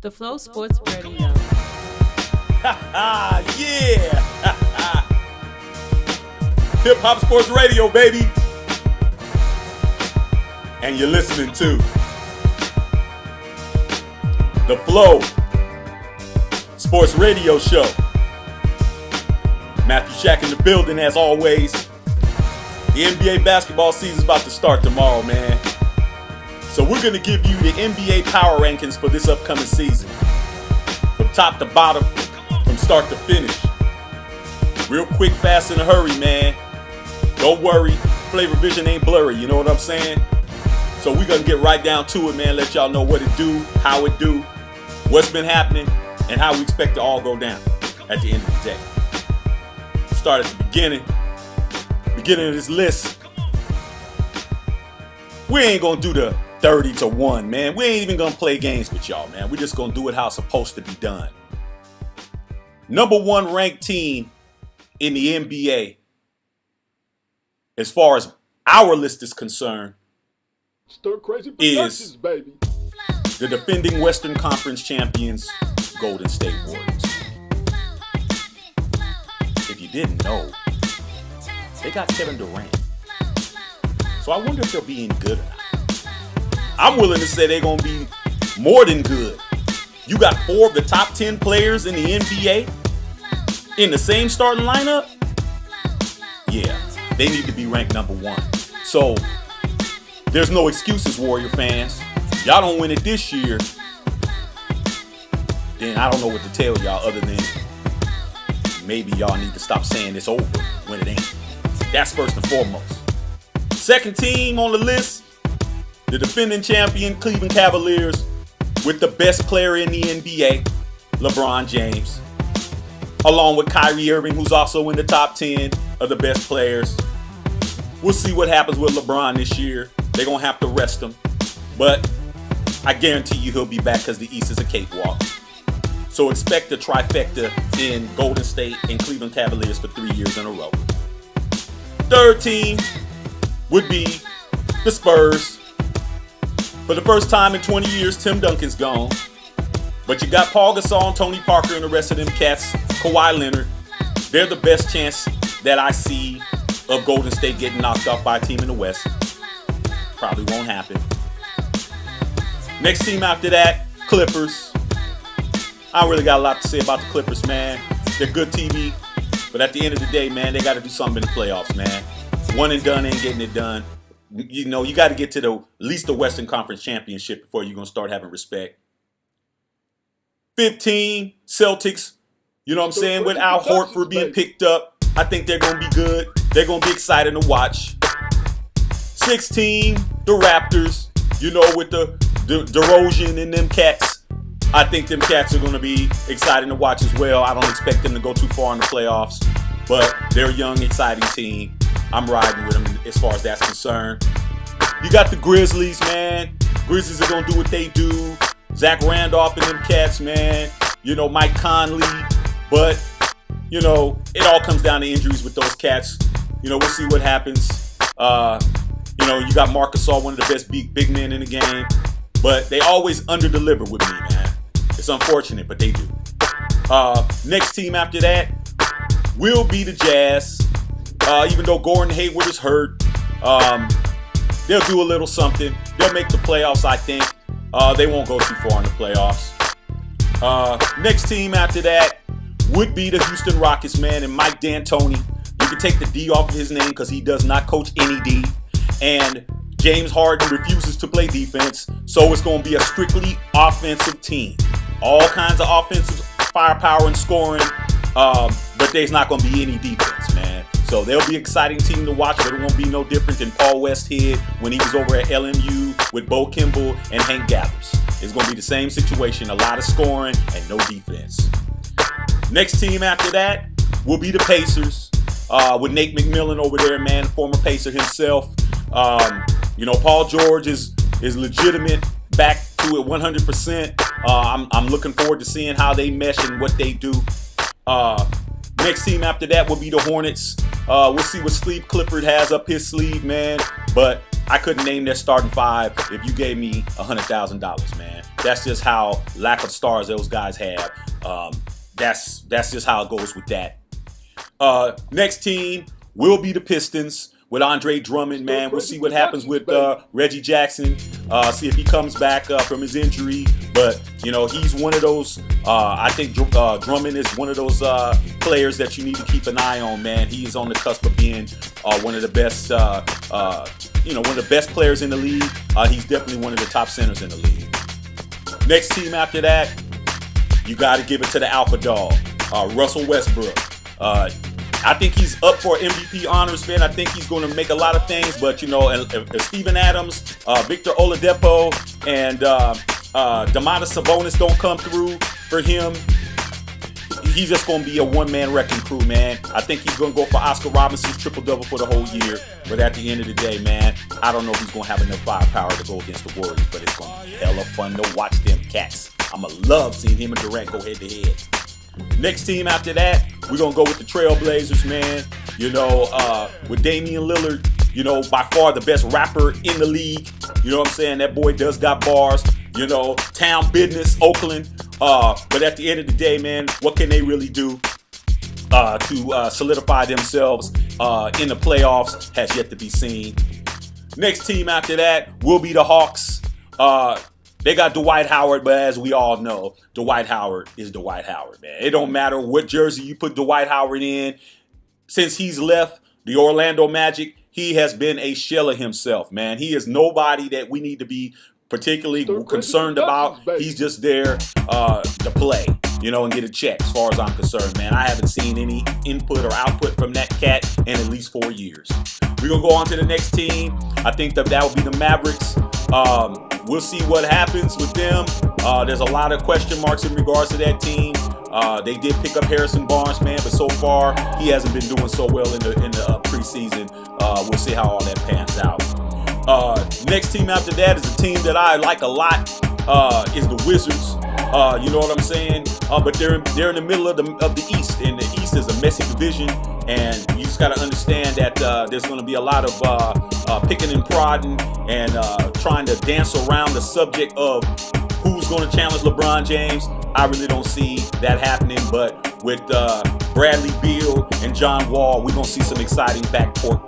The Flow Sports Radio. Yeah! Hip Hop Sports Radio, baby! And you're listening to The Flow Sports Radio Show. Matthew Shack in the building as always. The NBA basketball season's about to start tomorrow, man. So we're going to give you the NBA power rankings for this upcoming season. From top to bottom, from start to finish. Real quick, fast, in a hurry, man. Don't worry, Flavor Vision ain't blurry, you know what I'm saying? So we're going to get right down to it, man. Let y'all know what it do, how it do, what's been happening, and how we expect to all go down at the end of the day. Start at the beginning of this list. We ain't going to do the 30-1, man. We ain't even gonna play games with y'all, man. We're just gonna do it how it's supposed to be done. Number one ranked team in the NBA, as far as our list is concerned, is baby. The defending Western Conference champions, Golden State Warriors. If you didn't know, they got Kevin Durant. So I wonder if they'll be any good or not. I'm willing to say they're going to be more than good. You got 4 of the top 10 players in the NBA in the same starting lineup? Yeah, they need to be ranked number 1. So, there's no excuses, Warrior fans. Y'all don't win it this year, then I don't know what to tell y'all other than maybe y'all need to stop saying it's over when it ain't. That's first and foremost. Second team on the list, the defending champion Cleveland Cavaliers with the best player in the NBA, LeBron James, along with Kyrie Irving, who's also in the top 10 of the best players. We'll see what happens with LeBron this year. They're going to have to rest him. But I guarantee you he'll be back because the East is a cakewalk. So expect a trifecta in Golden State and Cleveland Cavaliers for 3 years in a row. Third team would be the Spurs. For the first time in 20 years, Tim Duncan's gone. But you got Paul Gasol, Tony Parker, and the rest of them cats, Kawhi Leonard. They're the best chance that I see of Golden State getting knocked off by a team in the West. Probably won't happen. Next team after that, Clippers. I don't really got a lot to say about the Clippers, man. They're good TV. But at the end of the day, man, they got to do something in the playoffs, man. One and done ain't getting it done. You know, you got to get to at least the Western Conference Championship before you're going to start having respect. 15, Celtics. You know what I'm saying? With Al Horford being picked up, I think they're going to be good. They're going to be exciting to watch. 16, the Raptors. You know, with the DeRozan and them cats. I think them cats are going to be exciting to watch as well. I don't expect them to go too far in the playoffs. But they're a young, exciting team. I'm riding with them as far as that's concerned. You got the Grizzlies, man. Grizzlies are going to do what they do. Zach Randolph and them cats, man. You know, Mike Conley. But, you know, it all comes down to injuries with those cats. You know, we'll see what happens. You know, you got Marc Gasol, one of the best big men in the game. But they always under-deliver with me, man. It's unfortunate, but they do. Next team after that will be the Jazz. Even though Gordon Hayward is hurt, they'll do a little something. They'll make the playoffs, I think. They won't go too far in the playoffs. Next team after that would be the Houston Rockets, man, and Mike D'Antoni. You can take the D off of his name because he does not coach any D. And James Harden refuses to play defense, so it's going to be a strictly offensive team. All kinds of offensive firepower and scoring, but there's not going to be any defense, man. So they'll be an exciting team to watch, but it won't be no different than Paul Westhead when he was over at LMU with Bo Kimball and Hank Gathers. It's going to be the same situation, a lot of scoring and no defense. Next team after that will be the Pacers with Nate McMillan over there, man, former Pacer himself. You know, Paul George is legitimate, back to it 100%. I'm looking forward to seeing how they mesh and what they do. Next team after that will be the Hornets. We'll see what Steve Clifford has up his sleeve, man. But I couldn't name their starting five if you gave me $100,000, man. That's just how lack of stars those guys have. That's just how it goes with that. Next team will be the Pistons with Andre Drummond, man. We'll see what happens with Reggie Jackson. See if he comes back from his injury. But, you know, he's one of those, I think Drummond is one of those players that you need to keep an eye on, man. He is on the cusp of being one of the best, one of the best players in the league. He's definitely one of the top centers in the league. Next team after that, you got to give it to the alpha dog, Russell Westbrook. I think he's up for MVP honors, man. I think he's going to make a lot of things, but, you know, if Steven Adams, Victor Oladipo, and Domantas Sabonis don't come through for him, he's just going to be a one-man wrecking crew, man. I think he's going to go for Oscar Robinson's triple-double for the whole year. But at the end of the day, man, I don't know if he's going to have enough firepower to go against the Warriors, but it's going to be hella fun to watch them cats. I'm going to love seeing him and Durant go head-to-head. Next team after that, we're going to go with the Trailblazers, man. You know, with Damian Lillard, you know, by far the best rapper in the league. You know what I'm saying? That boy does got bars. You know, town business, Oakland. But at the end of the day, man, what can they really do to solidify themselves in the playoffs has yet to be seen. Next team after that will be the Hawks. They got Dwight Howard, but as we all know, Dwight Howard is Dwight Howard, man. It don't matter what jersey you put Dwight Howard in. Since he's left the Orlando Magic, he has been a shell of himself, man. He is nobody that we need to be particularly concerned about. He's just there to play, you know, and get a check as far as I'm concerned, man. I haven't seen any input or output from that cat in at least 4 years. We're going to go on to the next team. I think that will be the Mavericks. We'll see what happens with them. There's a lot of question marks in regards to that team. They did pick up Harrison Barnes, man, but so far he hasn't been doing so well in the preseason. We'll see how all that pans out. Next team after that is a team that I like a lot. Is the Wizards. You know what I'm saying? But they're in the middle of the East, and the East is a messy division. And you just got to understand that there's going to be a lot of picking and prodding and trying to dance around the subject of who's going to challenge LeBron James. I really don't see that happening, but with Bradley Beal and John Wall, we're going to see some exciting backcourt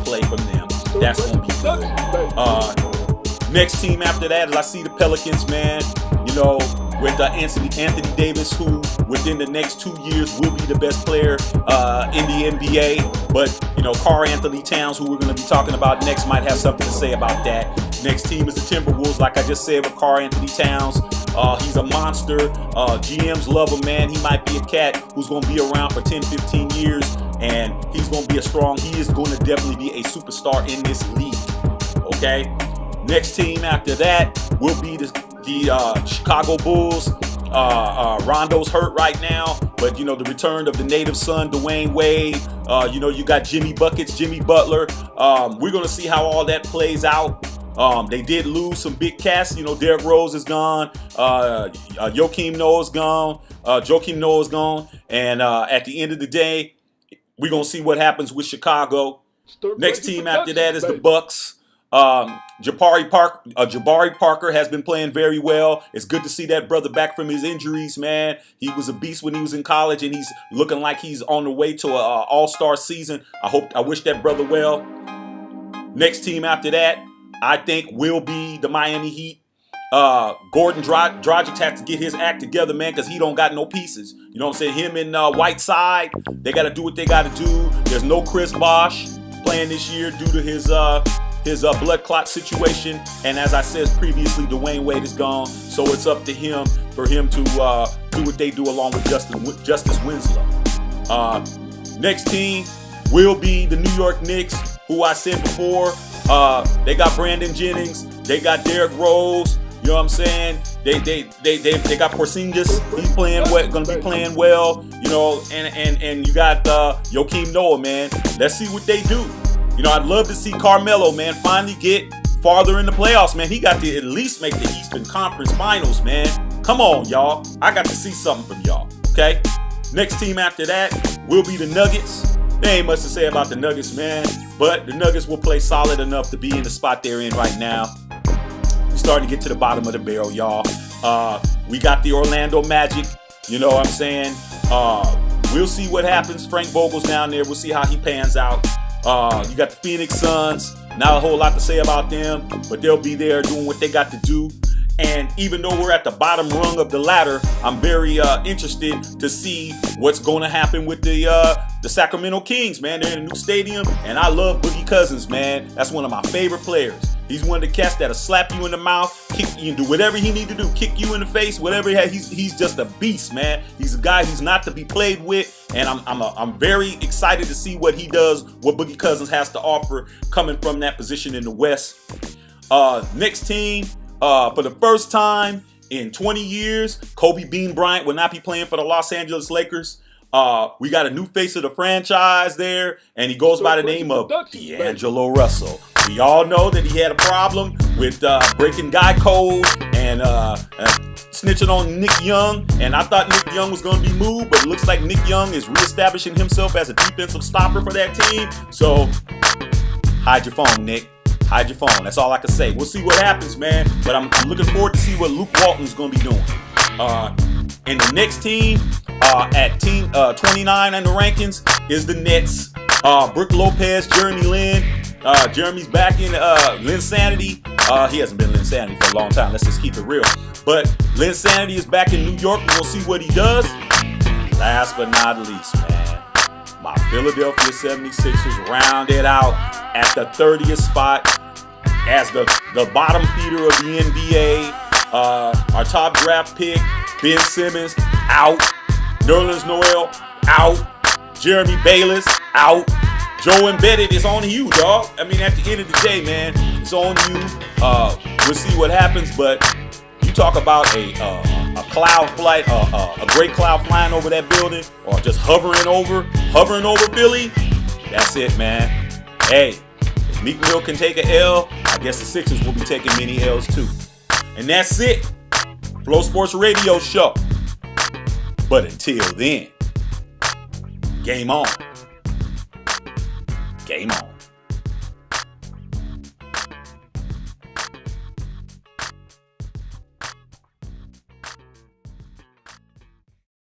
play from them. That's going to be good. Next team after that is I see the Pelicans, man. You know, with Anthony Davis, who within the next 2 years will be the best player in the NBA. But, you know, Karl Anthony Towns, who we're going to be talking about next, might have something to say about that. Next team is the Timberwolves, like I just said, with Karl Anthony Towns. He's a monster. GMs love him, man. He might be a cat who's going to be around for 10, 15 years, and he's going to be he is going to definitely be a superstar in this league. Okay? Next team after that will be the Chicago Bulls. Rondo's hurt right now, but you know, the return of the native son, Dwayne Wade. You know, you got Jimmy Buckets, Jimmy Butler. We're gonna see how all that plays out. They did lose some big cats. You know, Derrick Rose is gone. Joakim Noah's gone. And at the end of the day, we're gonna see what happens with Chicago. Next team after that is the Bucks. Jabari Parker has been playing very well. It's good to see that brother back from his injuries, man. He was a beast when he was in college, and he's looking like he's on the way to an all-star season. I wish that brother well. Next team after that, I think, will be the Miami Heat. Gordon Dragic has to get his act together, man, because he don't got no pieces. You know what I'm saying? Him and Whiteside, they got to do what they got to do. There's no Chris Bosh playing this year due to his blood clot situation, and as I said previously, Dwayne Wade is gone, so it's up to him to do what they do along with Justice Winslow. Next team will be the New York Knicks, who I said before, they got Brandon Jennings, they got Derrick Rose. You know what I'm saying? They got Porzingis. He's gonna be playing well. You know, and you got Joakim Noah, man. Let's see what they do. You know, I'd love to see Carmelo, man, finally get farther in the playoffs, man. He got to at least make the Eastern Conference Finals, man. Come on, y'all. I got to see something from y'all, okay? Next team after that will be the Nuggets. There ain't much to say about the Nuggets, man. but the Nuggets will play solid enough to be in the spot they're in right now. We're starting to get to the bottom of the barrel, y'all. We got the Orlando Magic. You know what I'm saying? We'll see what happens. Frank Vogel's down there. We'll see how he pans out. You got the Phoenix Suns. Not a whole lot to say about them, but they'll be there doing what they got to do. And even though we're at the bottom rung of the ladder, I'm very interested to see what's going to happen with the Sacramento Kings, man. They're in a new stadium, and I love Boogie Cousins, man. That's one of my favorite players. He's one of the cats that'll slap you in the mouth, kick you, do whatever he need to do, kick you in the face, whatever he has. He's just a beast, man. He's a guy who's not to be played with, and I'm very excited to see what he does, what Boogie Cousins has to offer coming from that position in the West. Next team, for the first time in 20 years, Kobe Bean Bryant will not be playing for the Los Angeles Lakers. We got a new face of the franchise there, and he goes by the name of D'Angelo Russell. We all know that he had a problem with breaking guy code and snitching on Nick Young. And I thought Nick Young was going to be moved, but it looks like Nick Young is reestablishing himself as a defensive stopper for that team. So hide your phone, Nick. Hide your phone. That's all I can say. We'll see what happens, man. But I'm looking forward to see what Luke Walton's going to be doing. And the next team at team 29 in the rankings is the Nets. Brook Lopez, Jeremy Lin. Jeremy's back in Linsanity. He hasn't been Linsanity for a long time. Let's just keep it real. But Linsanity is back in New York. We'll see what he does. Last but not least, man, my Philadelphia 76ers rounded out at the 30th spot as the bottom feeder of the NBA. Our top draft pick, Ben Simmons, out. Nerlens Noel, out. Jeremy Bayless, out. Joe Embiid, it's on you, dog. I mean, at the end of the day, man, it's on you. We'll see what happens, but you talk about a cloud flight, a great cloud flying over that building, or just hovering over Philly. That's it, man. Hey, if Meek Mill can take an L, I guess the Sixers will be taking many L's too. And that's it. Flow Sports Radio Show. But until then, game on. Game on.